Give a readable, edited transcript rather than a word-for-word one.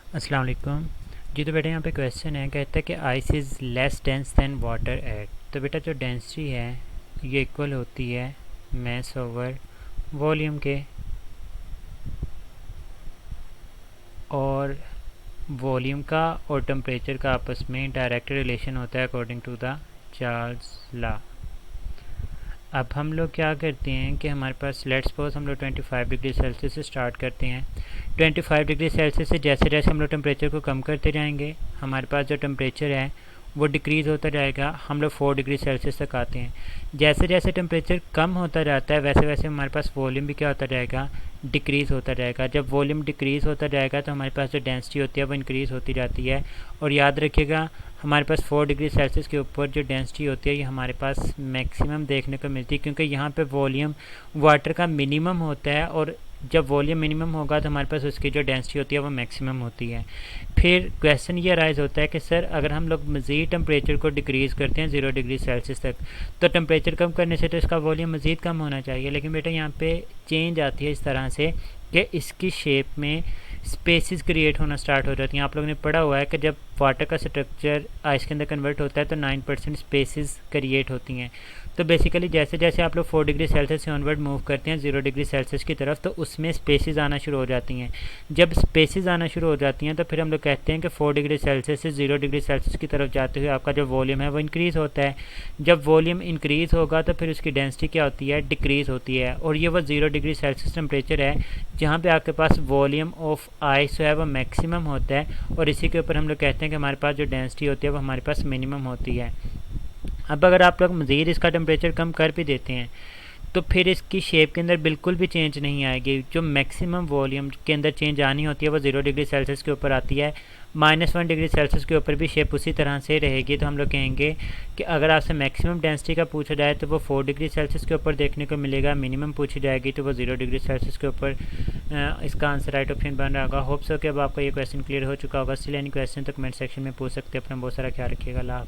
अस्सलाम वालेकुम। जी तो बेटा यहाँ पे क्वेश्चन है, कहता है कि ice is less dense than water at. तो बेटा जो डेंसिटी है ये इक्वल होती है मास ओवर वॉल्यूम के, और वॉल्यूम का और टेम्परेचर का आपस में डायरेक्ट रिलेशन होता है according to the Charles law. अब हम लोग क्या करते हैं कि हमारे पास लेट्स सपोज हम लोग 25 डिग्री सेल्सियस से स्टार्ट करते हैं। 25 डिग्री सेल्सियस से जैसे जैसे हम लोग टेम्परेचर को कम करते जाएंगे हमारे पास जो टेम्परेचर है वो डिक्रीज़ होता जाएगा। हम लोग 4 डिग्री सेल्सियस तक आते हैं। जैसे जैसे टेम्परेचर कम होता जाता है वैसे वैसे हमारे पास वॉल्यूम भी क्या होता जाएगा, डिक्रीज़ होता जाएगा। जब वॉल्यूम डिक्रीज़ होता जाएगा तो हमारे पास जो डेंसिटी होती है वो इंक्रीज़ होती जाती है। और याद रखिएगा हमारे पास 4 डिग्री सेल्सियस के ऊपर जो डेंसिटी होती है ये हमारे पास मैक्सिमम देखने को मिलती है, क्योंकि यहाँ पे वॉल्यूम वाटर का मिनिमम होता है, और जब वॉल्यूम मिनिमम होगा तो हमारे पास उसकी जो डेंसिटी होती है वो मैक्सिमम होती है। फिर क्वेश्चन ये राइज होता है कि सर अगर हम लोग मज़ीद टेम्परेचर को डिक्रीज़ करते हैं 0 डिग्री सेल्सियस तक, तो टेम्परेचर कम करने से तो इसका वॉल्यूम मज़ीद कम होना चाहिए। लेकिन बेटा यहाँ पे चेंज आती है इस तरह से कि इसकी शेप में स्पेसिस क्रिएट होना स्टार्ट हो जाती हैं। आप लोगों ने पढ़ा हुआ है कि जब वाटर का स्ट्रक्चर आइस के अंदर कन्वर्ट होता है तो 9% स्पेसिस क्रिएट होती हैं। तो बेसिकली जैसे जैसे आप लोग 4 डिग्री सेल्सियस से ऑनवर्ड मूव करते हैं 0 डिग्री सेल्सियस की तरफ, तो उसमें स्पेसिस आना शुरू हो जाती हैं। जब स्पेसिस आना शुरू हो जाती हैं तो फिर हम लोग कहते हैं कि 4 डिग्री सेल्सियस से 0 डिग्री सेल्सियस की तरफ जाते हुए आपका जो वॉल्यूम है वो इंक्रीज़ होता है। जब वॉल्यूम इंक्रीज़ होगा तो फिर उसकी डेंसिटी क्या होती है, डिक्रीज़ होती है। और ये वो 0 डिग्री सेल्सियस टेम्परेचर है जहाँ पे आपके पास वॉल्यूम ऑफ आइस जो है वो मैक्सिमम होता है, और इसी के ऊपर हम लोग कहते हैं कि हमारे पास जो डेंसिटी होती है वो हमारे पास मिनिमम होती है। अब अगर आप लोग मज़ीद इसका टेम्परेचर कम कर भी देते हैं तो फिर इसकी शेप के अंदर बिल्कुल भी चेंज नहीं आएगी। जो मैक्सिमम वॉल्यूम के अंदर चेंज आनी होती है वो 0 डिग्री सेल्सियस के ऊपर आती है। -1 डिग्री सेल्सियस के ऊपर भी शेप उसी तरह से रहेगी। तो हम लोग कहेंगे कि अगर आपसे मैक्सिमम डेंसिटी का पूछा जाए तो वो 4 डिग्री सेल्सियस के ऊपर देखने को मिलेगा, मिनिमम पूछी जाएगी तो वो 0 डिग्री सेल्सियस के ऊपर। इसका आंसर राइट ऑप्शन बन रहा होगा। होप सो कि अब आपका ये क्वेश्चन क्लियर हो चुका होगा। स्टिल एनी क्वेश्चन तो कमेंट सेक्शन में पूछ सकते हैं। अपना बहुत सारा ख्याल रखिएगा। अल्लाह।